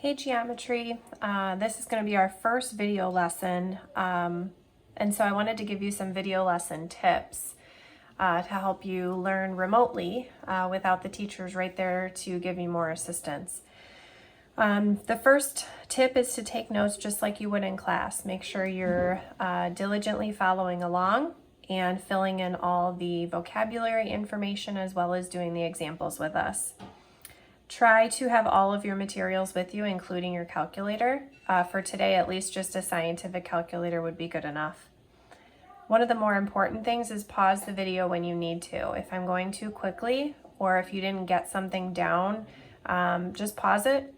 Hey Geometry, this is going to be our first video lesson, and so I wanted to give you some video lesson tips to help you learn remotely without the teachers right there to give you more assistance. The first tip is to take notes just like you would in class. Make sure you're diligently following along and filling in all the vocabulary information as well as doing the examples with us. Try to have all of your materials with you, including your calculator. For today, at least just a scientific calculator would be good enough. One of the more important things is pause the video when you need to. If I'm going too quickly or if you didn't get something down, just pause it,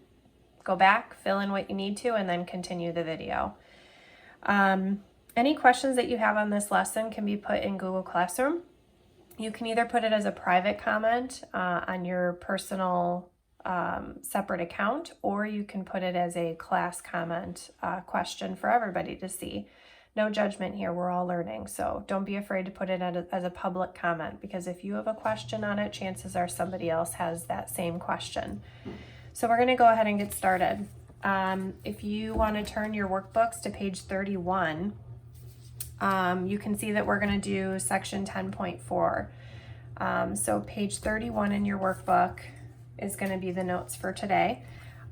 go back, fill in what you need to, and then continue the video. Any questions that you have on this lesson can be put in Google Classroom. You can either put it as a private comment on your personal separate account, or you can put it as a class comment question for everybody to see. No judgment here, we're all learning, so don't be afraid to put it as a public comment, because if you have a question on it, chances are somebody else has that same question. So we're going to go ahead and get started. If you want to turn your workbooks to page 31, you can see that we're going to do section 10.4. So page 31 in your workbook is going to be the notes for today.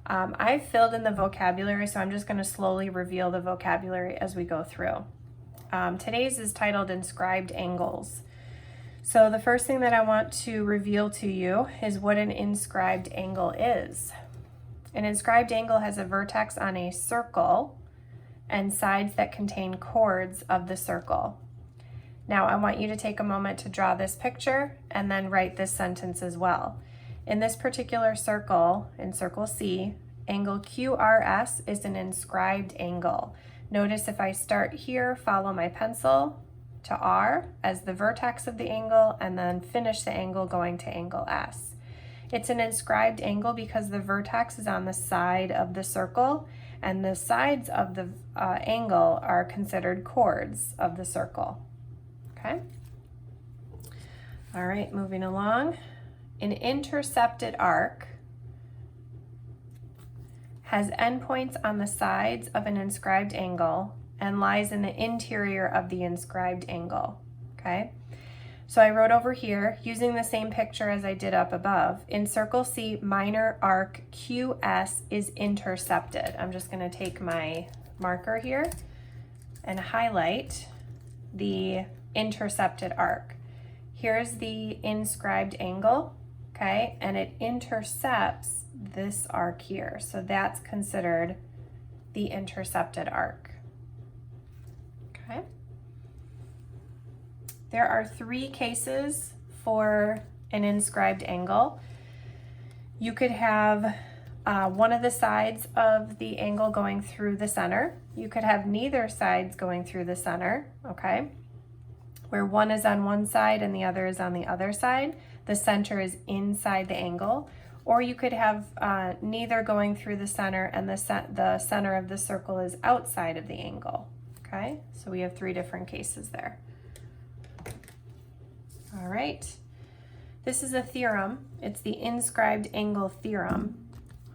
I've filled in the vocabulary, so I'm just going to slowly reveal the vocabulary as we go through. Today's is titled Inscribed Angles. So the first thing that I want to reveal to you is what an inscribed angle is. An inscribed angle has a vertex on a circle and sides that contain chords of the circle. Now I want you to take a moment to draw this picture and then write this sentence as well. In this particular circle, in circle C, angle QRS is an inscribed angle. Notice if I start here, follow my pencil to R as the vertex of the angle, and then finish the angle going to angle S. It's an inscribed angle because the vertex is on the side of the circle, and the sides of the angle are considered chords of the circle. Okay? All right, moving along. An intercepted arc has endpoints on the sides of an inscribed angle and lies in the interior of the inscribed angle, okay? So I wrote over here, using the same picture as I did up above, in circle C, minor arc QS is intercepted. I'm just gonna take my marker here and highlight the intercepted arc. Here's the inscribed angle, okay, and it intercepts this arc here. So that's considered the intercepted arc, okay? There are three cases for an inscribed angle. You could have one of the sides of the angle going through the center. You could have neither sides going through the center, okay? Where one is on one side and the other is on the other side. The center is inside the angle. Or you could have neither going through the center and the center of the circle is outside of the angle, okay? So we have three different cases there. All right, this is a theorem. It's the inscribed angle theorem.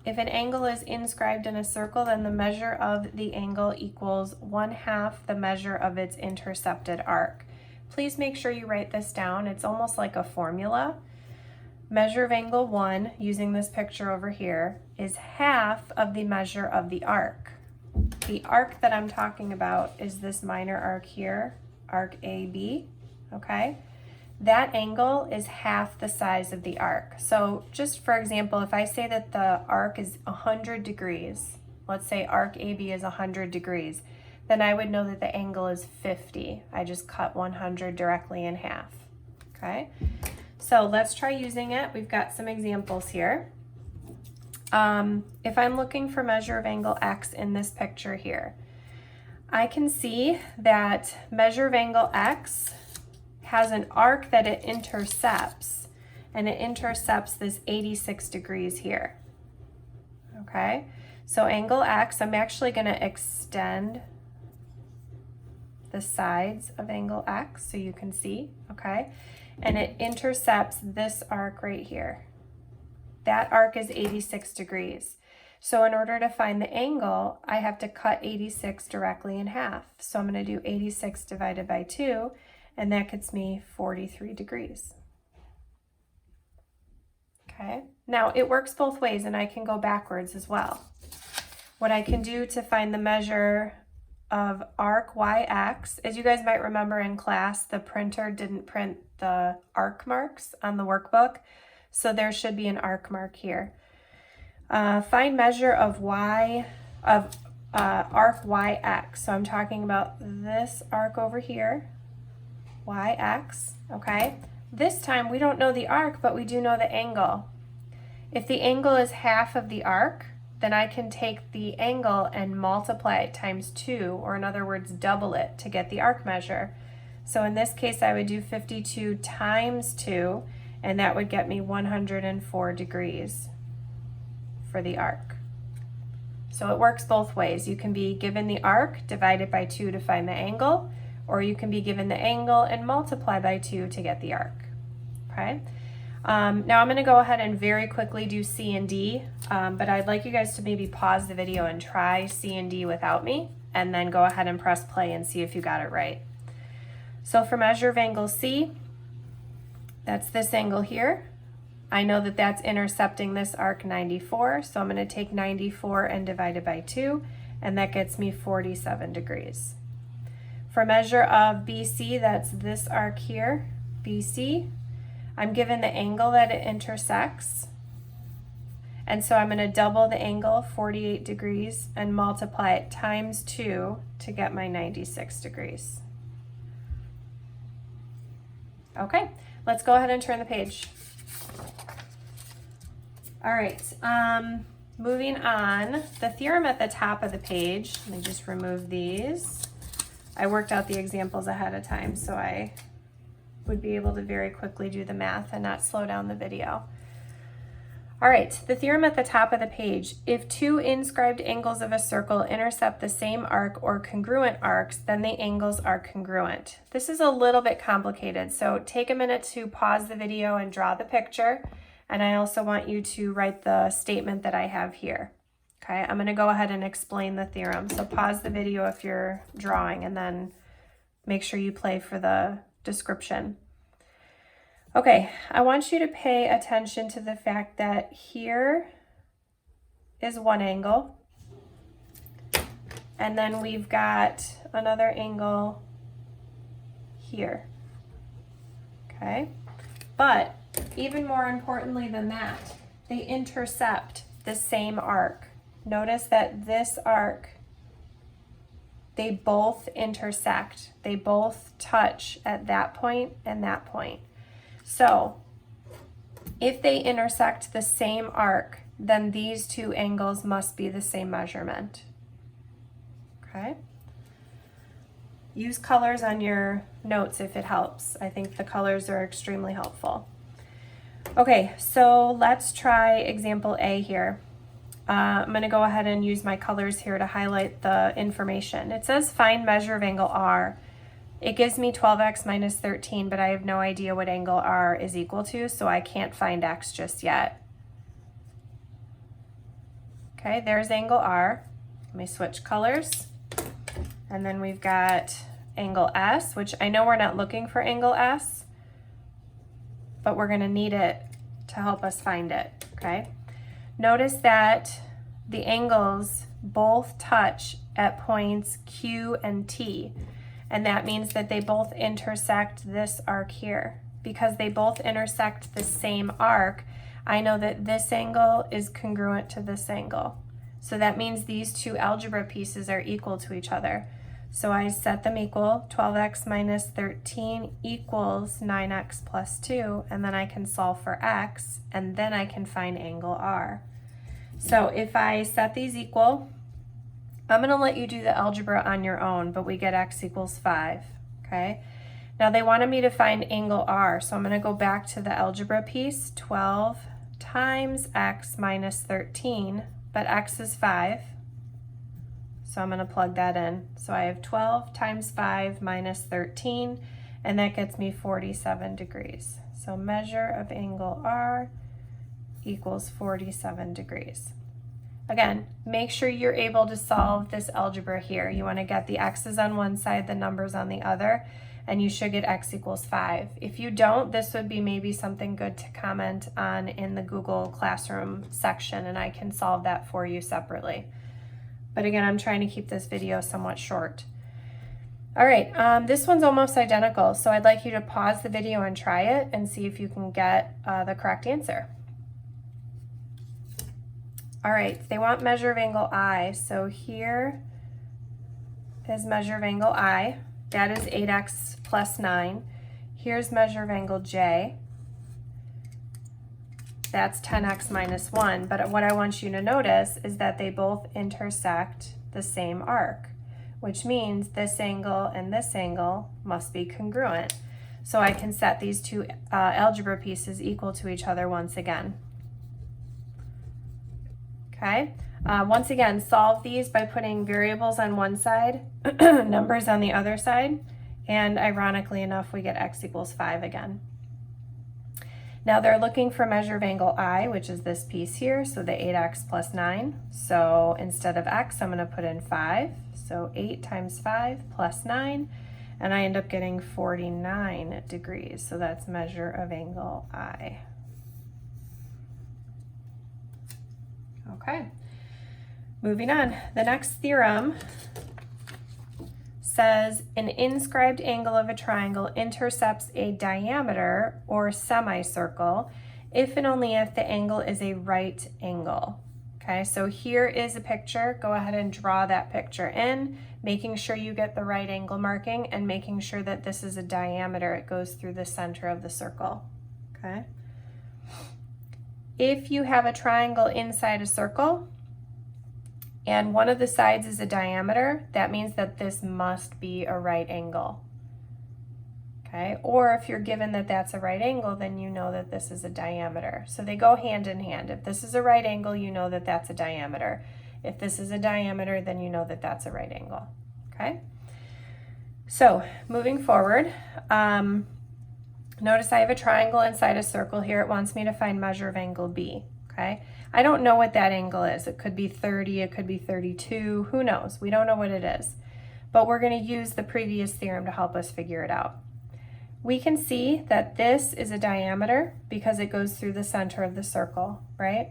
If an angle is inscribed in a circle, then the measure of the angle equals 1/2 the measure of its intercepted arc. Please make sure you write this down. It's almost like a formula. Measure of angle 1, using this picture over here, is half of the measure of the arc. The arc that I'm talking about is this minor arc here, arc AB, okay? That angle is half the size of the arc. So just for example, if I say that the arc is 100 degrees, let's say arc AB is 100 degrees, then I would know that the angle is 50. I just cut 100 directly in half, okay? So let's try using it. We've got some examples here. If I'm looking for measure of angle X in this picture here, I can see that measure of angle X has an arc that it intercepts, and it intercepts this 86 degrees here, okay? So angle X, I'm actually gonna extend the sides of angle X so you can see, okay? And it intercepts this arc right here. That arc is 86 degrees. So in order to find the angle, I have to cut 86 directly in half. So I'm going to do 86 divided by 2, and that gets me 43 degrees. Okay, now it works both ways, and I can go backwards as well. What I can do to find the measure of arc YX, as you guys might remember in class, the printer didn't print the arc marks on the workbook, so there should be an arc mark here. Find measure of arc YX. So I'm talking about this arc over here, YX, okay? This time we don't know the arc, but we do know the angle. If the angle is half of the arc, then I can take the angle and multiply it times 2, or in other words, double it to get the arc measure. So in this case, I would do 52 times 2, and that would get me 104 degrees for the arc. So it works both ways. You can be given the arc, divided by 2 to find the angle, or you can be given the angle and multiply by 2 to get the arc, okay? Now I'm going to go ahead and very quickly do C and D, but I'd like you guys to maybe pause the video and try C and D without me, and then go ahead and press play and see if you got it right. So for measure of angle C, that's this angle here. I know that that's intercepting this arc 94, so I'm going to take 94 and divide it by 2, and that gets me 47 degrees. For measure of BC, that's this arc here, BC. I'm given the angle that it intersects, and so I'm going to double the angle, 48 degrees, and multiply it times 2 to get my 96 degrees. Okay, let's go ahead and turn the page. All right, moving on, the theorem at the top of the page, let me just remove these. I worked out the examples ahead of time, so I would be able to very quickly do the math and not slow down the video. All right, the theorem at the top of the page. If two inscribed angles of a circle intercept the same arc or congruent arcs, then the angles are congruent. This is a little bit complicated, so take a minute to pause the video and draw the picture. And I also want you to write the statement that I have here. Okay, I'm going to go ahead and explain the theorem. So pause the video if you're drawing, and then make sure you play for the description. Okay, I want you to pay attention to the fact that here is one angle, and then we've got another angle here. Okay, but even more importantly than that, they intercept the same arc. Notice that this arc, they both intersect. They both touch at that point and that point. So if they intersect the same arc, then these two angles must be the same measurement. Okay? Use colors on your notes if it helps. I think the colors are extremely helpful. Okay, so let's try example A here. I'm going to go ahead and use my colors here to highlight the information. It says find measure of angle R. It gives me 12x minus 13, but I have no idea what angle R is equal to, so I can't find x just yet. Okay, there's angle R. Let me switch colors. And then we've got angle S, which I know we're not looking for angle S, but we're going to need it to help us find it, okay? Notice that the angles both touch at points Q and T, and that means that they both intersect this arc here. Because they both intersect the same arc, I know that this angle is congruent to this angle. So that means these two algebra pieces are equal to each other. So I set them equal. 12x minus 13 equals 9x plus 2, and then I can solve for x, and then I can find angle R. So if I set these equal, I'm going to let you do the algebra on your own, but we get x equals 5, okay? Now they wanted me to find angle R, so I'm going to go back to the algebra piece. 12 times x minus 13, but x is 5. So I'm going to plug that in. So I have 12 times 5 minus 13, and that gets me 47 degrees. So measure of angle R equals 47 degrees. Again, make sure you're able to solve this algebra here. You want to get the x's on one side, the numbers on the other, and you should get x equals 5. If you don't, this would be maybe something good to comment on in the Google Classroom section, and I can solve that for you separately. But again, I'm trying to keep this video somewhat short. All right, this one's almost identical, so I'd like you to pause the video and try it and see if you can get the correct answer. All right, they want measure of angle I, so here is measure of angle I. That is 8x plus 9. Here's measure of angle J. That's 10x minus 1, but what I want you to notice is that they both intersect the same arc, which means this angle and this angle must be congruent. So I can set these two algebra pieces equal to each other once again. Okay, once again, solve these by putting variables on one side, numbers on the other side, and ironically enough, we get x equals 5 again. Now they're looking for measure of angle I, which is this piece here, so the 8x plus 9. So instead of x, I'm going to put in 5. So 8 times 5 plus 9, and I end up getting 49 degrees. So that's measure of angle I. Okay, moving on. The next theorem says an inscribed angle of a triangle intercepts a diameter or semicircle if and only if the angle is a right angle. Okay, so here is a picture. Go ahead and draw that picture in, making sure you get the right angle marking and making sure that this is a diameter. It goes through the center of the circle. Okay. If you have a triangle inside a circle and one of the sides is a diameter, that means that this must be a right angle. Okay, or if you're given that that's a right angle, then you know that this is a diameter. So they go hand in hand. If this is a right angle, you know that that's a diameter. If this is a diameter, then you know that that's a right angle. Okay, so moving forward, notice I have a triangle inside a circle here. It wants me to find measure of angle B, okay? I don't know what that angle is. It could be 30, it could be 32, who knows? We don't know what it is. But we're gonna use the previous theorem to help us figure it out. We can see that this is a diameter because it goes through the center of the circle, right?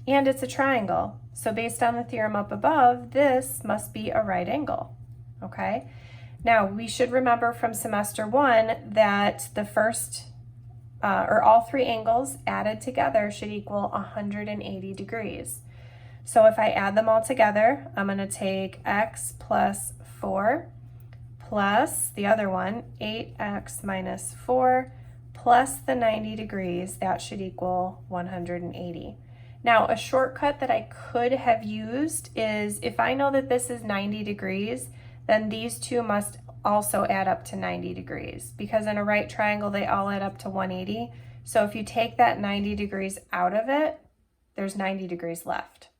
And it's a triangle. So based on the theorem up above, this must be a right angle, okay? Now, we should remember from semester 1 that the first, or all three angles added together should equal 180 degrees. So if I add them all together, I'm going to take x plus 4 plus the other one, 8x minus 4 plus the 90 degrees. That should equal 180. Now, a shortcut that I could have used is if I know that this is 90 degrees, then these two must also add up to 90 degrees because in a right triangle, they all add up to 180. So if you take that 90 degrees out of it, there's 90 degrees left.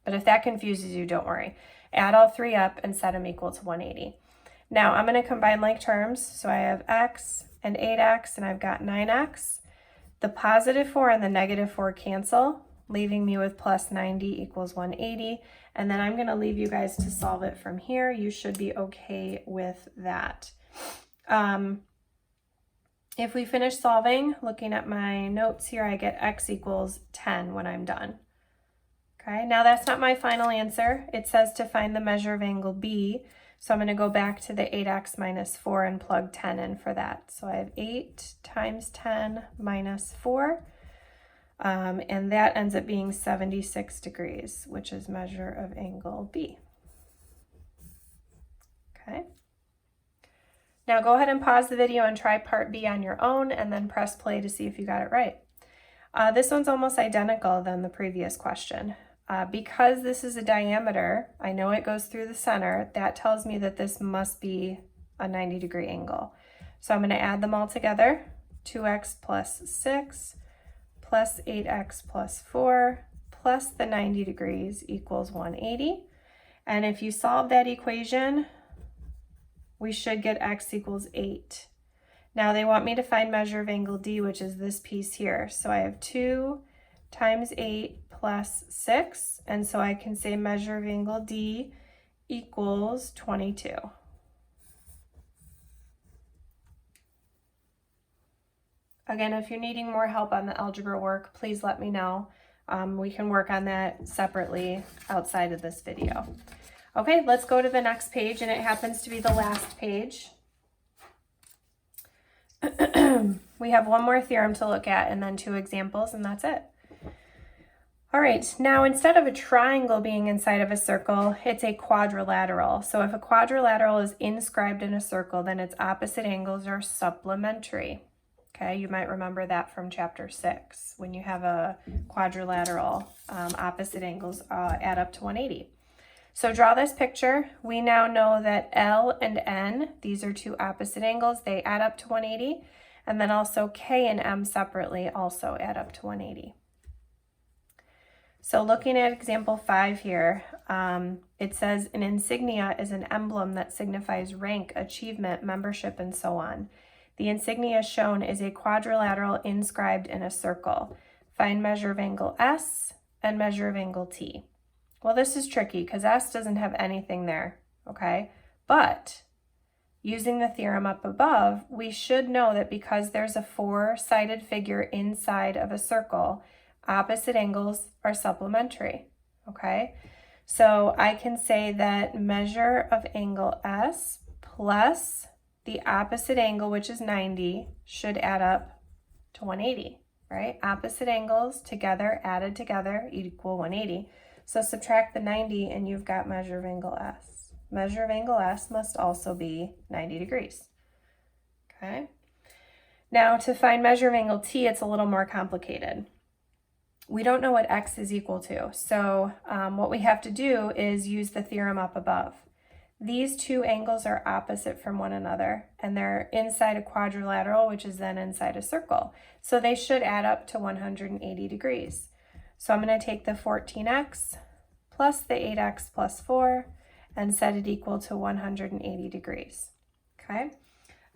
But if that confuses you, don't worry. Add all three up and set them equal to 180. Now I'm going to combine like terms. So I have x and 8x and I've got 9x. The positive 4 and the negative 4 cancel, leaving me with plus 90 equals 180. And then I'm going to leave you guys to solve it from here. You should be okay with that. If we finish solving, looking at my notes here, I get x equals 10 when I'm done. Okay, now that's not my final answer. It says to find the measure of angle B. So I'm going to go back to the 8x minus 4 and plug 10 in for that. So I have 8 times 10 minus 4. And that ends up being 76 degrees, which is measure of angle B. Okay. Now go ahead and pause the video and try part B on your own and then press play to see if you got it right. This one's almost identical than the previous question. Because this is a diameter, I know it goes through the center, that tells me that this must be a 90-degree angle. So I'm going to add them all together. 2x plus 6 plus 8x plus 4 plus the 90 degrees equals 180. And if you solve that equation, we should get x equals 8. Now they want me to find measure of angle D, which is this piece here. So I have 2 times 8 plus 6. And so I can say measure of angle D equals 22. Again, if you're needing more help on the algebra work, please let me know. We can work on that separately outside of this video. Okay, let's go to the next page, and it happens to be the last page. We have one more theorem to look at and then 2 examples, and that's it. All right, now instead of a triangle being inside of a circle, it's a quadrilateral. So if a quadrilateral is inscribed in a circle, then its opposite angles are supplementary. Okay, you might remember that from chapter 6. When you have a quadrilateral, opposite angles add up to 180. So draw this picture. We now know that L and N, these are 2 opposite angles, they add up to 180. And then also K and M separately also add up to 180. So looking at example 5 here, it says an insignia is an emblem that signifies rank, achievement, membership, and so on. The insignia shown is a quadrilateral inscribed in a circle. Find measure of angle S and measure of angle T. Well, this is tricky because S doesn't have anything there, okay? But using the theorem up above, we should know that because there's a 4-sided figure inside of a circle, opposite angles are supplementary, okay? So I can say that measure of angle S plus the opposite angle, which is 90, should add up to 180, right? Opposite angles together, added together, equal 180. So subtract the 90 and you've got measure of angle S. Measure of angle S must also be 90 degrees, okay? Now to find measure of angle T, it's a little more complicated. We don't know what X is equal to, so what we have to do is use the theorem up above. These 2 angles are opposite from one another, and they're inside a quadrilateral, which is then inside a circle. So they should add up to 180 degrees. So I'm going to take the 14x plus the 8x plus 4 and set it equal to 180 degrees. Okay.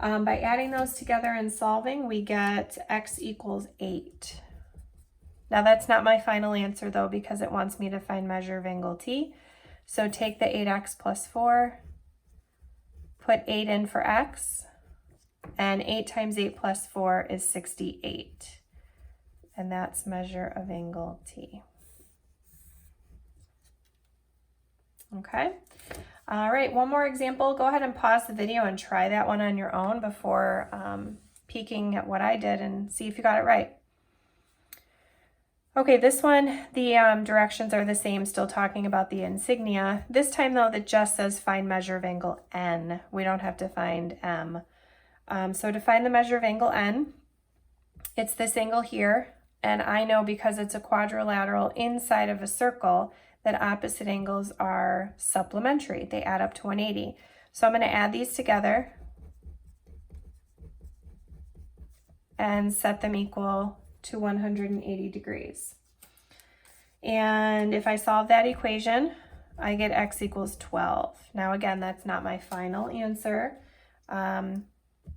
By adding those together and solving, we get x equals 8. Now that's not my final answer though, because it wants me to find measure of angle T. So take the 8x plus 4, put 8 in for x, and 8 times 8 plus 4 is 68. And that's measure of angle T. Okay. All right, one more example. Go ahead and pause the video and try that one on your own before peeking at what I did and see if you got it right. Okay, this one, the directions are the same, still talking about the insignia. This time though, that just says find measure of angle N. We don't have to find M. So to find the measure of angle N, it's this angle here. And I know because it's a quadrilateral inside of a circle that opposite angles are supplementary. They add up to 180. So I'm going to add these together and set them equal to 180 degrees. And if I solve that equation, I get x equals 12. Now again, that's not my final answer,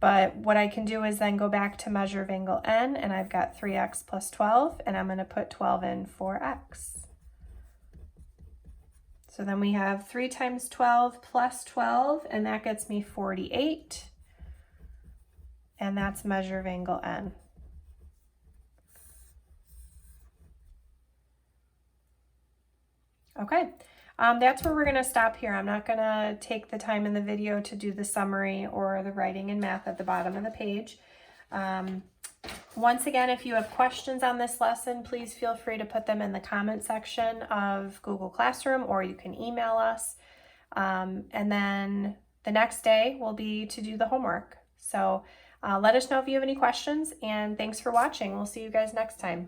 but what I can do is then go back to measure of angle N, and I've got 3x plus 12, and I'm going to put 12 in for x. So then we have 3 times 12 plus 12, and that gets me 48, and that's measure of angle N. Okay, that's where we're going to stop here. I'm not going to take the time in the video to do the summary or the writing and math at the bottom of the page. Once again, if you have questions on this lesson, please feel free to put them in the comment section of Google Classroom, or you can email us. And then the next day will be to do the homework. So let us know if you have any questions, and thanks for watching. We'll see you guys next time.